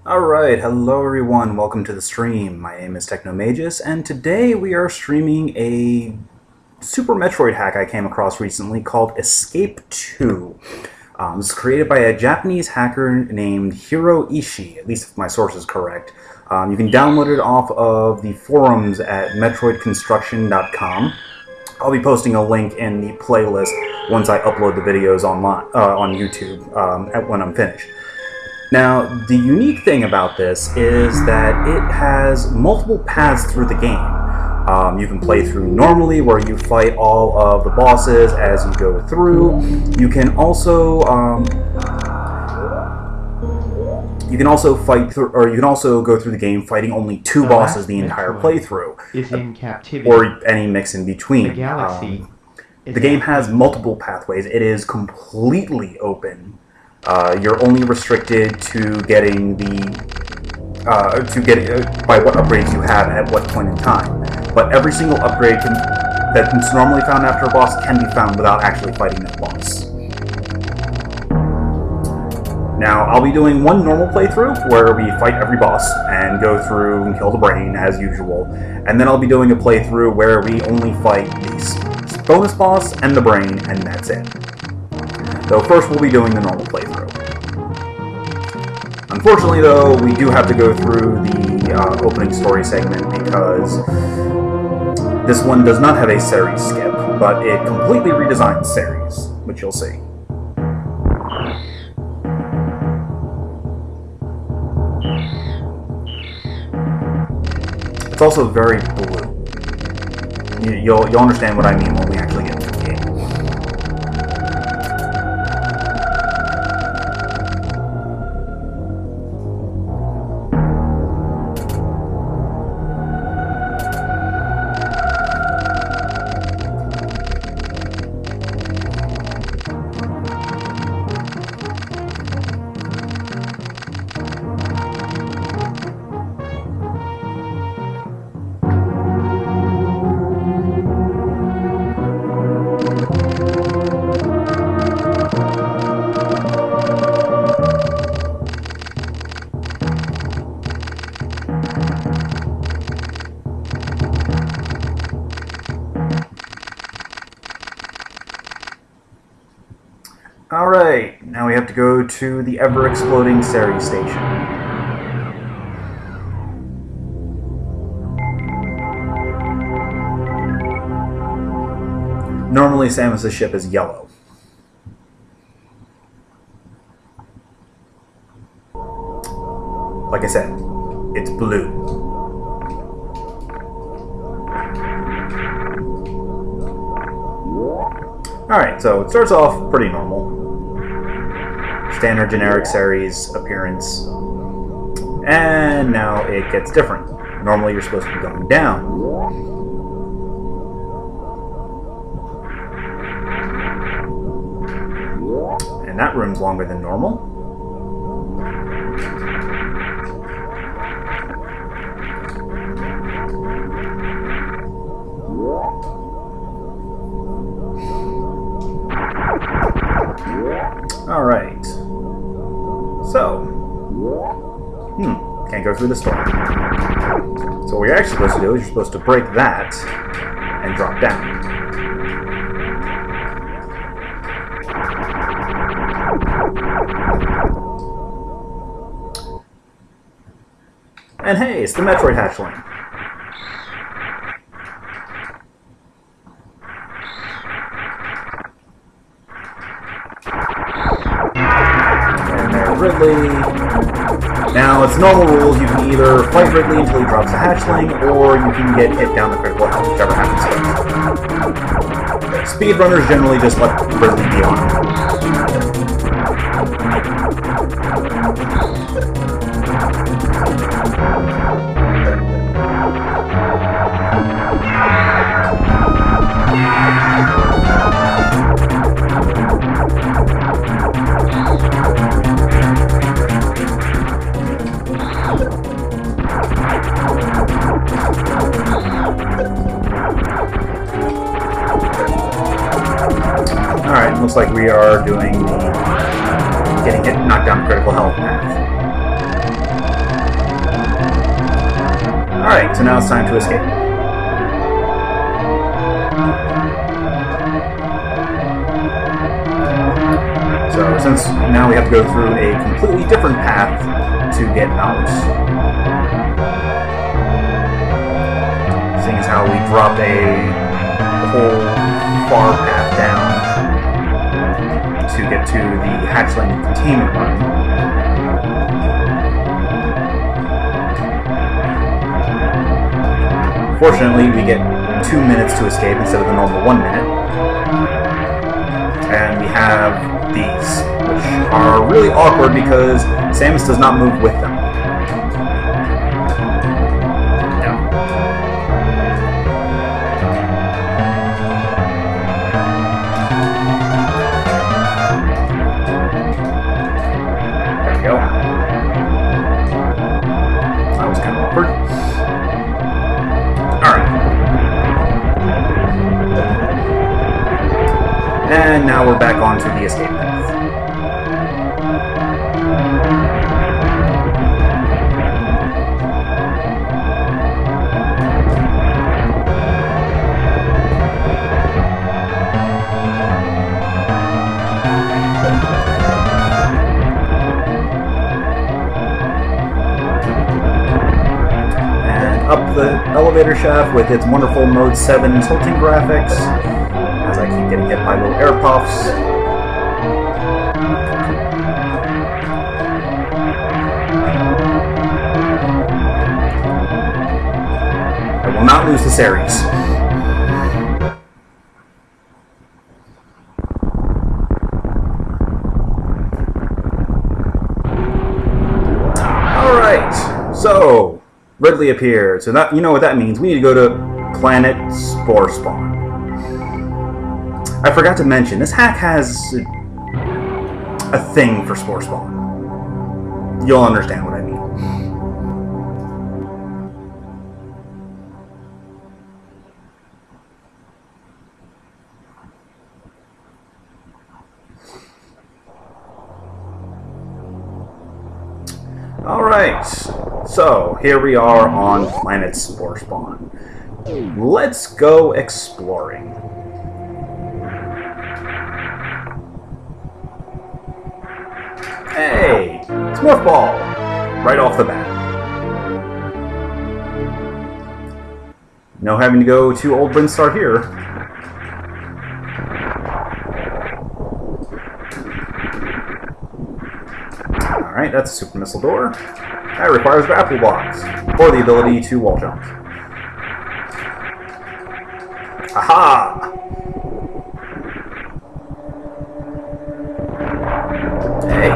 Alright, hello everyone, welcome to the stream. My name is Technomagus, and today we are streaming a Super Metroid hack I came across recently called Escape 2. It's created by a Japanese hacker named Hiro Ishii, at least if my source is correct. You can download it off of the forums at metroidconstruction.com. I'll be posting a link in the playlist once I upload the videos online on YouTube when I'm finished. Now, the unique thing about this is that it has multiple paths through the game. You can play through normally, where you fight all of the bosses as you go through. You can also fight through, or you can also go through the game fighting only two bosses the entire playthrough, is in captivity, or any mix in between. The galaxy. The game has multiple pathways. It is completely open. You're only restricted to getting by what upgrades you have at what point in time. But every single upgrade that's normally found after a boss can be found without actually fighting that boss. Now, I'll be doing one normal playthrough where we fight every boss and go through and kill the brain as usual. And then I'll be doing a playthrough where we only fight the bonus boss and the brain, and that's it. So first we'll be doing the normal playthrough. Unfortunately though, we do have to go through the opening story segment because this one does not have a series skip, but it completely redesigns series, which you'll see. It's also very blue. You'll understand what I mean when we actually get into the game. Alright, now we have to go to the ever-exploding Seri station. Normally Samus's ship is yellow. Like I said, it's blue. Alright, so it starts off pretty normal. Standard generic series appearance. And now it gets different. Normally you're supposed to be going down. And that room's longer than normal. Alright. So, can't go through this door. So what you're actually supposed to do is you're supposed to break that and drop down. And hey, it's the Metroid hatchling. Ridley. Now, it's normal rules. You can either fight Ridley until he drops a hatchling, or you can get hit down the critical health, whichever happens first. Speedrunners generally just let Ridley be on. Alright, looks like we are doing the getting hit, knocked down now it's time to escape. So since now we have to go through a completely different path to get out. Seeing as how we dropped a whole far path down to get to the hatchling containment room. Fortunately, we get 2 minutes to escape instead of the normal 1 minute. And we have these, which are really awkward because Samus does not move with them. That was kind of awkward. Alright. And now we're back onto the escape path. Up the elevator shaft with its wonderful Mode 7 tilting graphics, as I keep getting hit by little air puffs. I will not lose the series. Alright, so Ridley appeared, so that, you know what that means. We need to go to planet Spore Spawn. I forgot to mention, this hack has a thing for Spore Spawn. You'll understand what I mean. Alright, so here we are on planet Spore Spawn. Let's go exploring. Hey, Smurf Ball! Right off the bat. No having to go to Old Brinstar here. Alright, that's a super missile door. That requires grapple blocks for the ability to wall jump. Aha! Hey,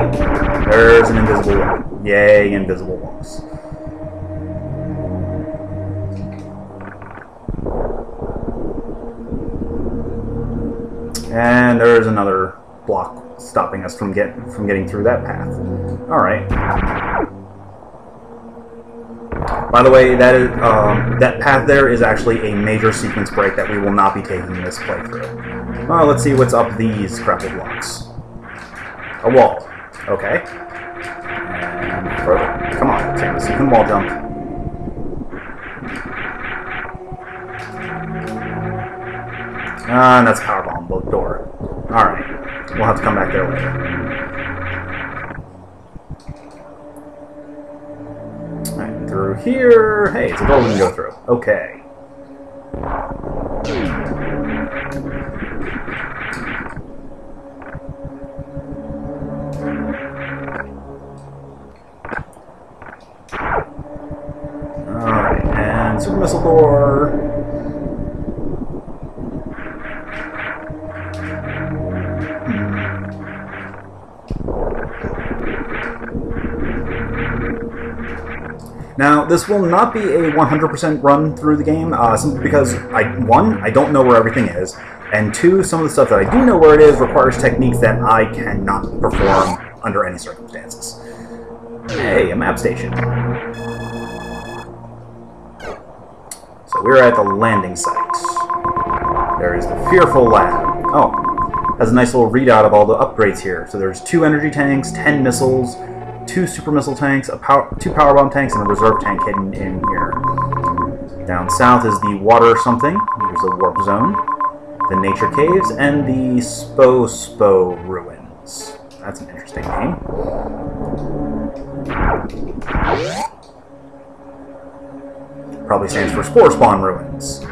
there's an invisible wall. Yay, invisible walls. And there's another block stopping us from getting through that path. Alright. By the way, that is that path there is actually a major sequence break that we will not be taking in this playthrough. Well, let's see what's up these grapple blocks. A wall. Okay. And further. Come on, Samus, you can wall jump. And that's a powerbomb door. Alright. We'll have to come back there later. Alright, through here. Hey, it's a door we can go through. Okay. Alright, and super missile door. Now, this will not be a 100% run through the game, simply because, one, I don't know where everything is, and two, some of the stuff that I do know where it is requires techniques that I cannot perform under any circumstances. Hey, a map station. So we're at the landing site. There is the Fearful Lab. Oh, has a nice little readout of all the upgrades here. So there's 2 energy tanks, 10 missiles, 2 super missile tanks, 2 powerbomb tanks, and a reserve tank hidden in here. Down south is the water something. There's the warp zone, the nature caves, and the Spore ruins. That's an interesting name. Probably stands for Spore Spawn ruins.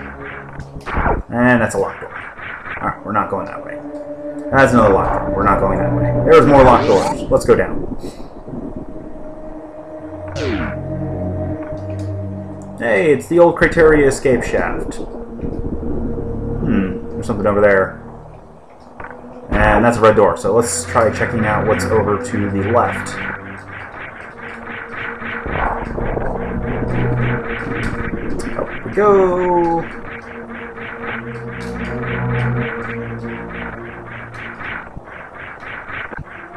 And that's a locked door. Alright, we're not going that way. That's another locked door. We're not going that way. There's more locked doors. Let's go down. Hey, it's the old Criteria escape shaft. There's something over there. And that's a red door, so let's try checking out what's over to the left. Up we go.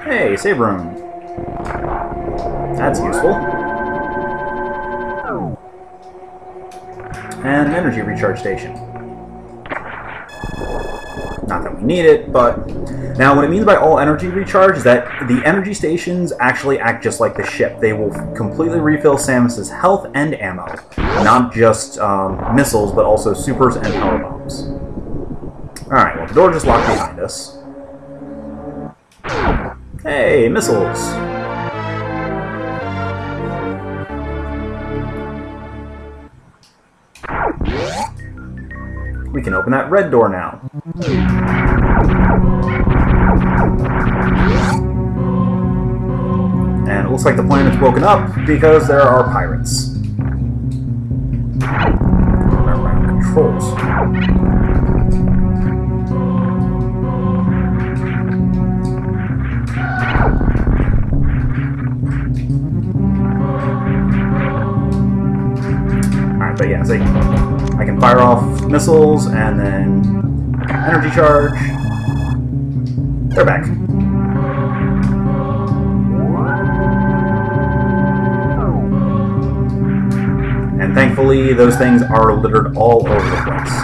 Hey, save room. That's useful. And an energy recharge station. Not that we need it, but... Now, what it means by all energy recharge is that the energy stations actually act just like the ship. They will completely refill Samus's health and ammo. Not just missiles, but also supers and power bombs. Alright, well, the door just locked behind us. Hey, missiles! We can open that red door now. And it looks like the planet's woken up because there are pirates. Around controls. Alright, but yeah, so I can fire off missiles and then energy charge. They're back. And thankfully, those things are littered all over the place.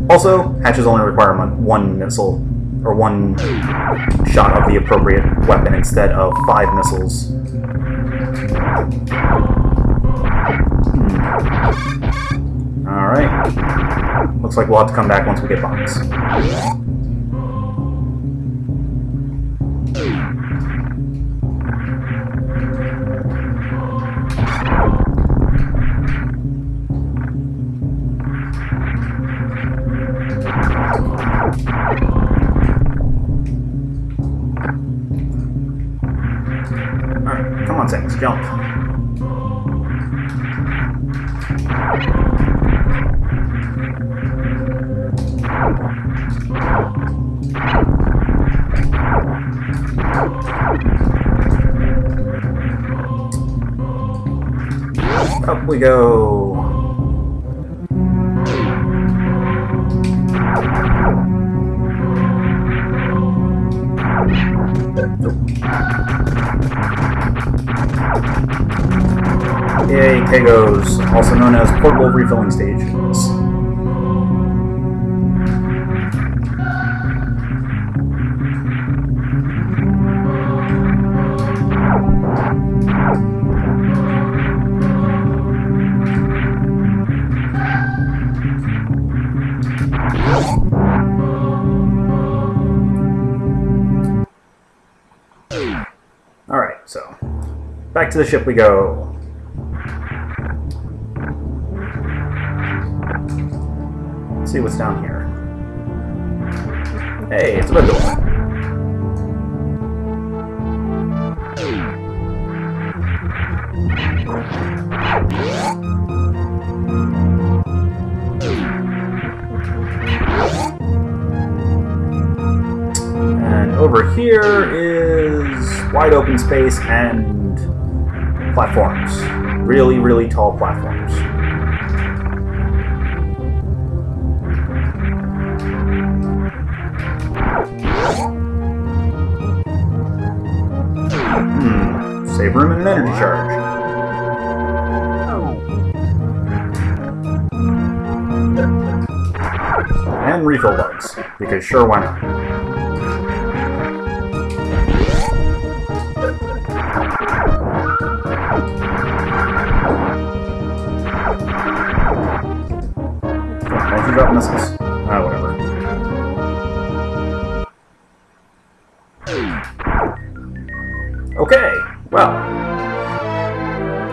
Also, hatches only require one missile, or one shot of the appropriate weapon instead of 5 missiles. Alright. Looks like we'll have to come back once we get bombs. Alright, come on, Samus, jump. Up we go. Yay, Kegos, also known as portable refilling stations. Alright, so back to the ship we go. Let's see what's down here. Hey, it's a red door. And over here is wide open space and platforms. Really, really tall platforms. Save room and an energy charge. And refill bugs, because sure, why not? Okay, well,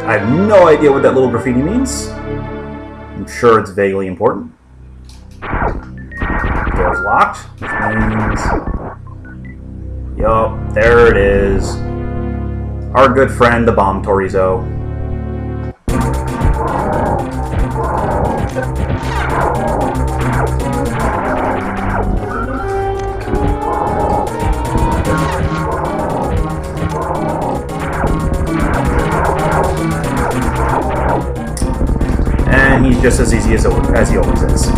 I have no idea what that little graffiti means. I'm sure it's vaguely important. Door's locked, which means... Yup, there it is. Our good friend, the Bomb Torizo. And he's just as easy as he always is.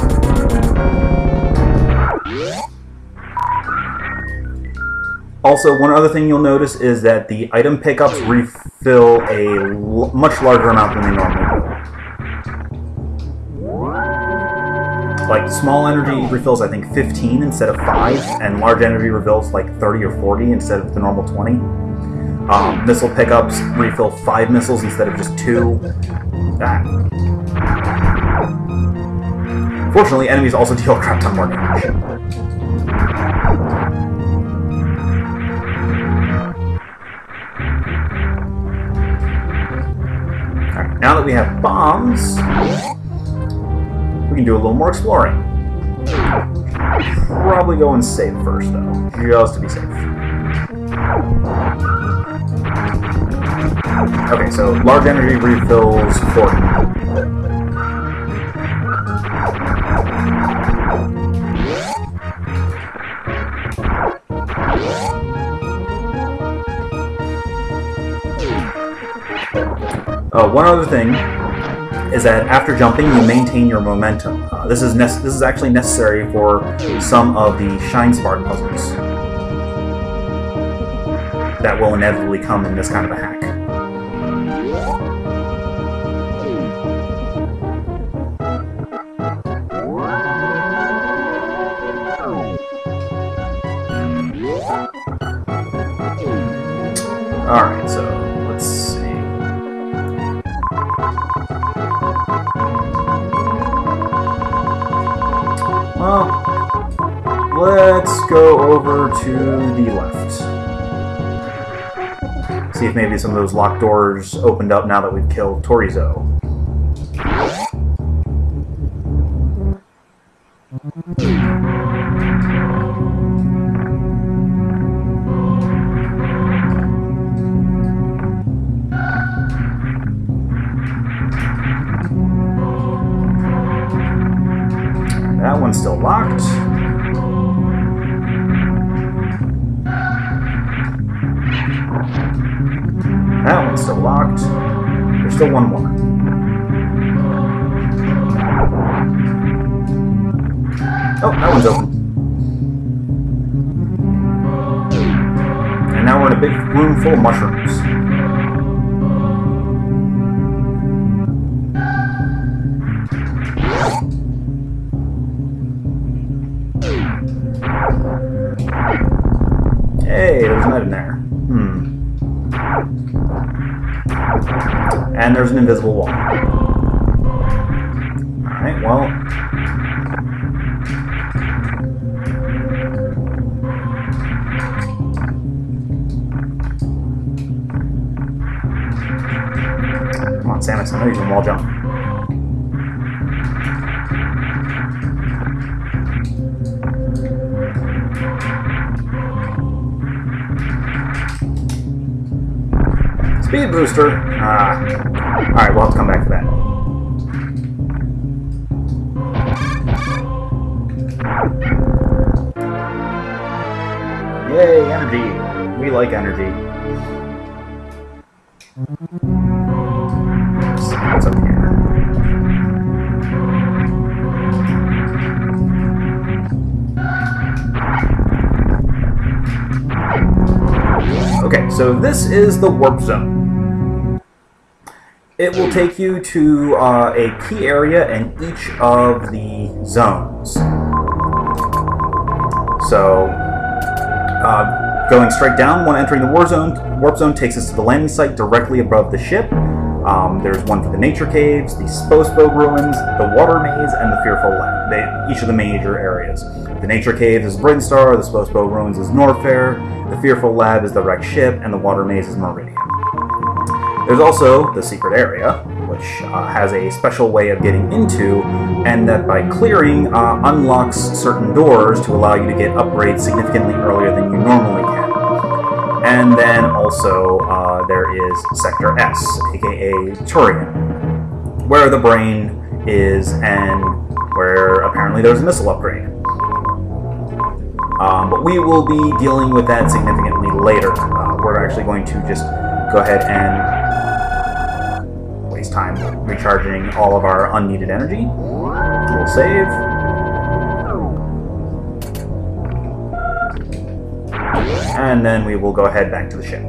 Also, one other thing you'll notice is that the item pickups refill a much larger amount than they normally do. Like, small energy refills, I think, 15 instead of 5, and large energy refills like 30 or 40 instead of the normal 20. Missile pickups refill 5 missiles instead of just 2. Fortunately, enemies also deal a crap ton more damage. Alright, now that we have bombs, we can do a little more exploring. Probably go and save first, though, just to be safe. Okay, so large energy refills 40. One other thing is that after jumping, you maintain your momentum. This is actually necessary for some of the Shine Spark puzzles that will inevitably come in this kind of a hack. Alright, so let's see. Well, let's go over to the left. See if maybe some of those locked doors opened up now that we've killed Torizo. That one's still locked. That one's still locked. There's still one more. Oh, that one's open. And now we're in a big room full of mushrooms. Hey, there's a knight in there. And there's an invisible wall. Alright, well... Come on, Samus, I know you can wall jump. Speed booster! Alright, we'll have to come back to that. Yay, energy! We like energy. Let's see what's up here. Okay, so this is the warp zone. It will take you to a key area in each of the zones. So, going straight down, when entering the warp zone takes us to the landing site directly above the ship. There's one for the nature caves, the Spore Spawn ruins, the water maze, and the fearful land. Each of the major areas. The Nature Cave is Brinstar, the Spore Spawn Ruins is Norfair, the Fearful Lab is the wrecked ship, and the Water Maze is Meridian. There's also the Secret Area, which has a special way of getting into, and that by clearing unlocks certain doors to allow you to get upgrades significantly earlier than you normally can. And then also there is Sector S, aka Turian, where the brain is and where apparently there's a missile upgrade. But we will be dealing with that significantly later. We're actually going to just go ahead and waste time recharging all of our unneeded energy. We'll save. And then we will go ahead back to the ship.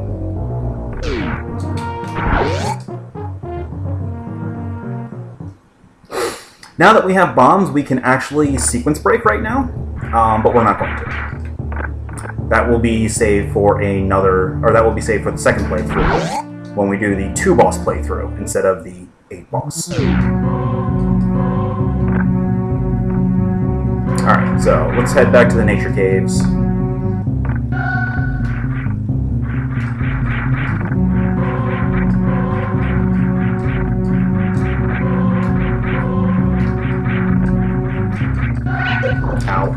Now that we have bombs, we can actually sequence break right now, but we're not going to. That will be saved for the second playthrough, when we do the 2-boss playthrough instead of the 8-boss. Alright, so let's head back to the Nature Caves. Ow.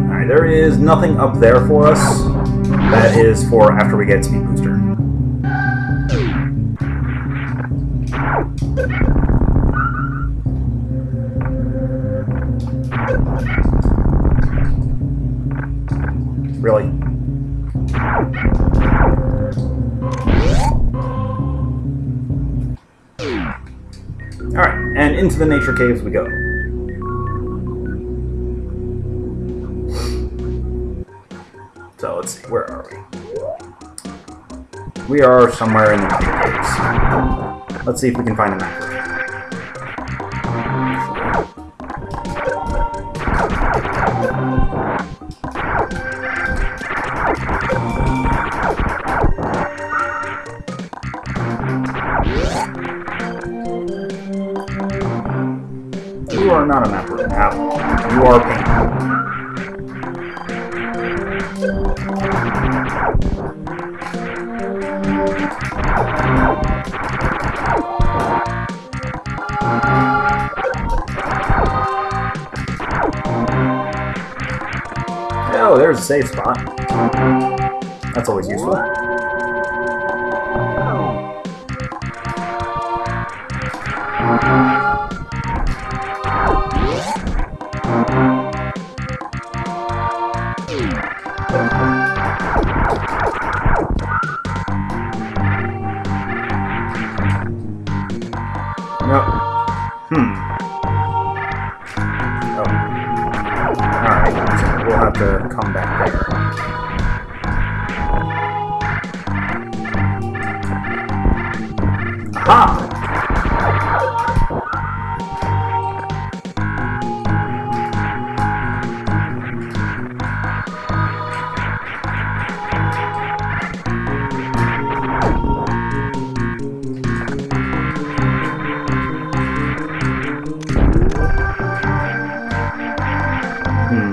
Alright, there is nothing up there for us. That is for after we get Speed Booster. Really? Alright, and into the Nature Caves we go. So let's see, where are we? We are somewhere in the Nature Caves. Let's see if we can find a map. You are not a map room. You are pain. Oh, there's a safe spot. That's always useful. Nope. Oh. Alright, so we'll have to come back there. Aha!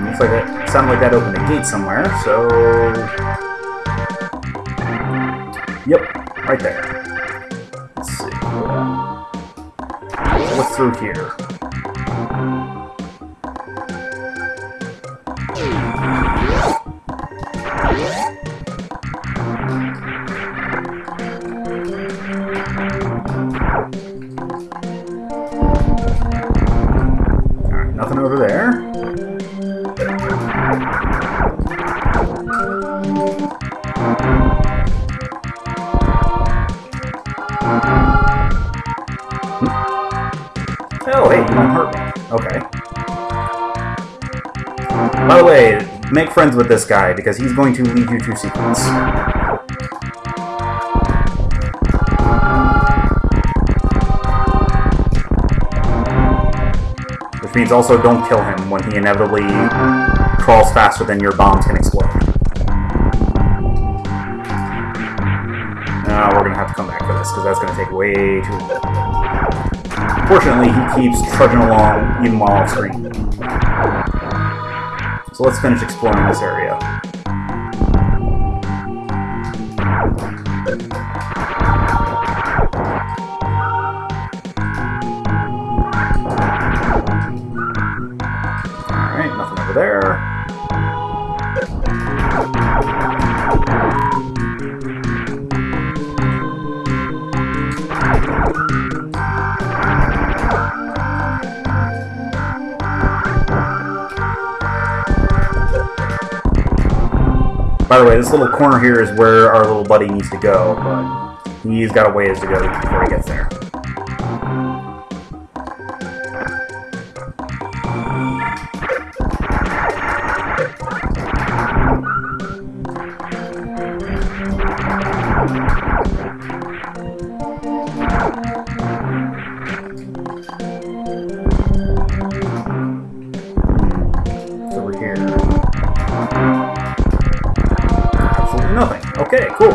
Looks like that sounded like that opened a gate somewhere, so yep, right there. Let's see. What's through here? Alright, nothing over there. Oh, hey, you don't hurt me. Okay. By the way, make friends with this guy, because he's going to lead you to sequence. Which means also don't kill him when he inevitably crawls faster than your bombs can explode. Now we're going to have to come back for this, because that's going to take way too long. Fortunately, he keeps trudging along even while off screen. So let's finish exploring this area. Alright, nothing over there. By the way, this little corner here is where our little buddy needs to go, but he's got a ways to go before he gets there. It's over here. Nothing. Okay, cool.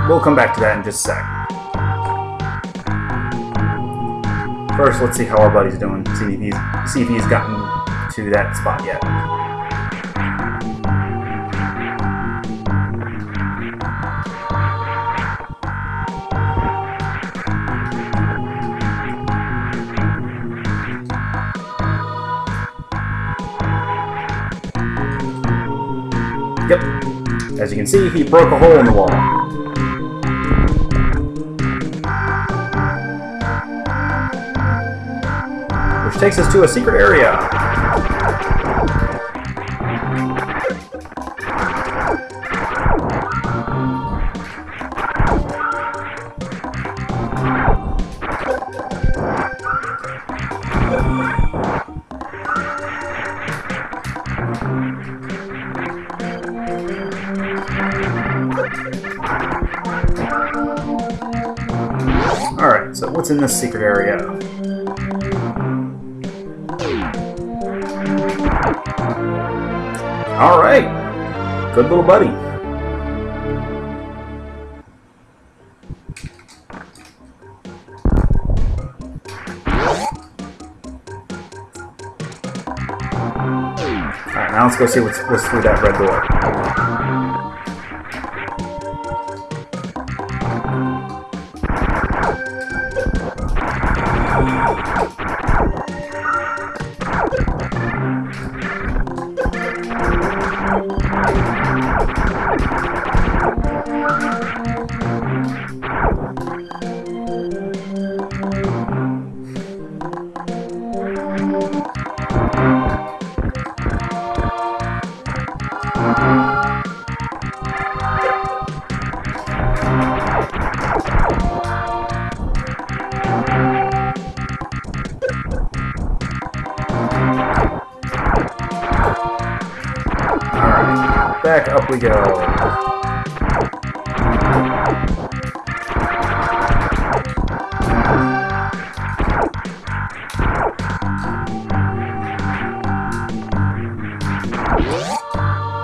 We'll come back to that in just a sec. First, let's see how our buddy's doing. See if he's gotten to that spot yet. Yep. As you can see, he broke a hole in the wall. Which takes us to a secret area. Alright, so what's in this secret area? Alright, good little buddy. Alright, now let's go see what's through that red door. Back up we go.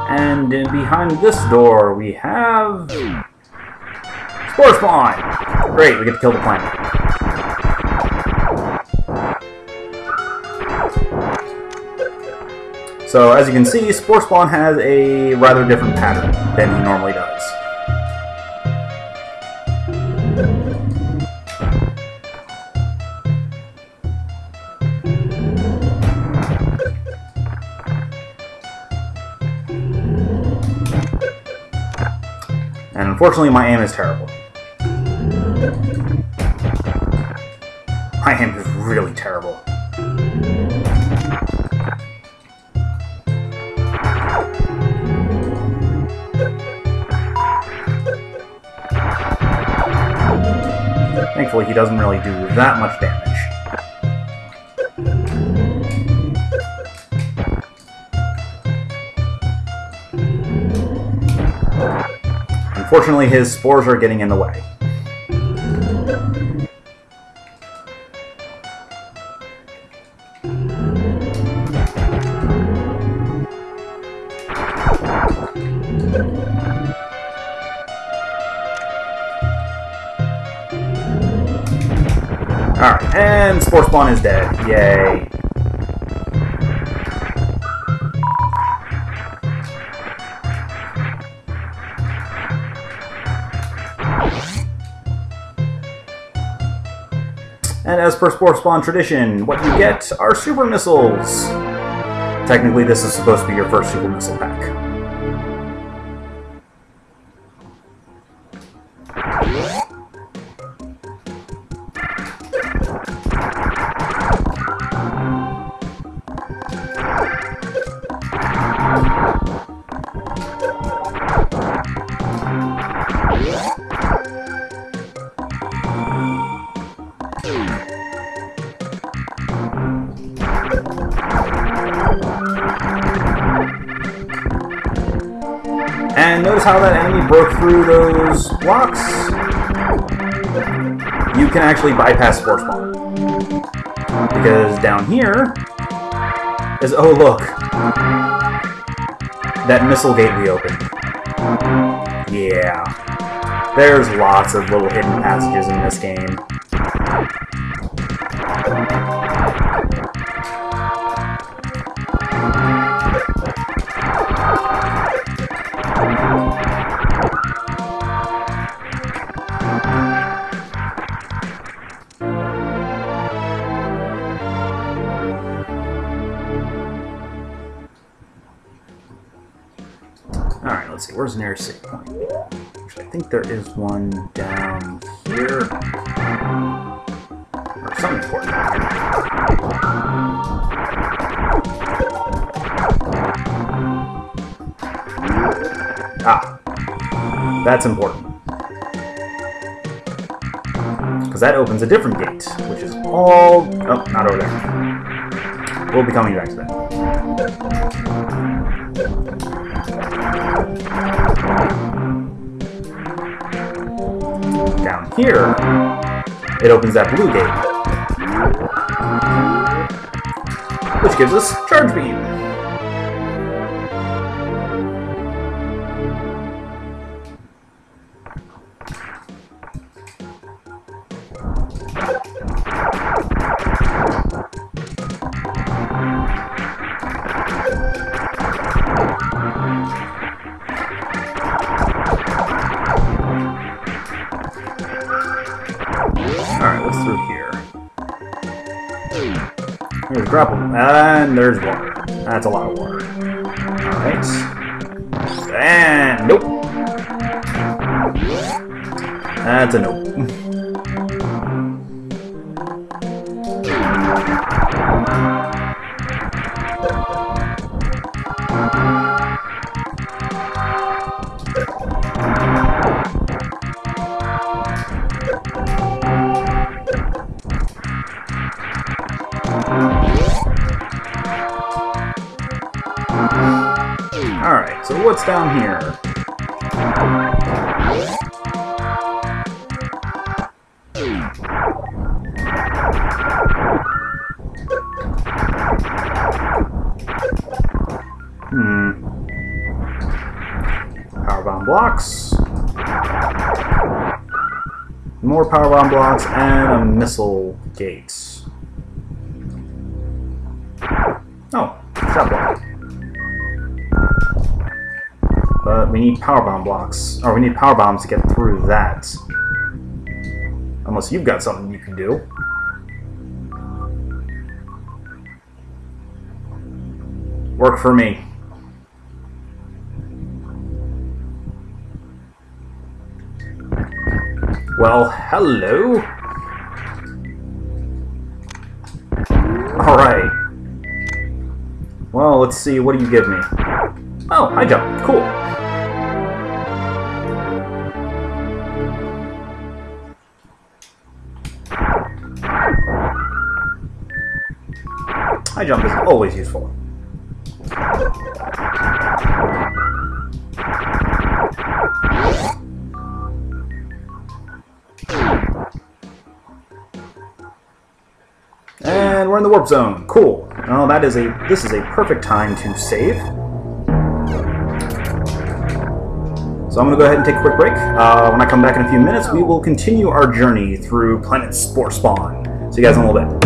And behind this door we have Spore Spawn! Great, we get to kill the planet. So, as you can see, Spore Spawn has a rather different pattern than he normally does. And unfortunately, my aim is terrible. My aim is really terrible. Thankfully, he doesn't really do that much damage. Unfortunately, his spores are getting in the way. Alright, and Spore Spawn is dead. Yay. And as per Spore Spawn tradition, what you get are super missiles. Technically, this is supposed to be your first super missile pack. And notice how that enemy broke through those blocks? You can actually bypass Spore Spawn. Because down here is, oh look, that missile gate we opened. Yeah. There's lots of little hidden passages in this game. Alright, let's see, where's the nearest save point? Actually, I think there is one down here. Or something important down here. Ah, that's important. Because that opens a different gate, which is all... oh, not over there. We'll be coming back to that. Down here, it opens that blue gate, which gives us Charge Beam. Alright, what's through here? Here's grapple. And there's water. That's a lot of water. Alright. And nope. That's a nope. Alright, so what's down here? Powerbomb blocks. More powerbomb blocks and a missile gate. Oh, shot block. But we need powerbomb blocks, or we need power bombs to get through that. Unless you've got something you can do. Work for me. Well, hello. Alright. Well, let's see, what do you give me? Oh, high jump. Cool. High jump is always useful. And we're in the warp zone. Cool. Well, this is a perfect time to save. So I'm going to go ahead and take a quick break. When I come back in a few minutes, we will continue our journey through planet Spore Spawn. See you guys in a little bit.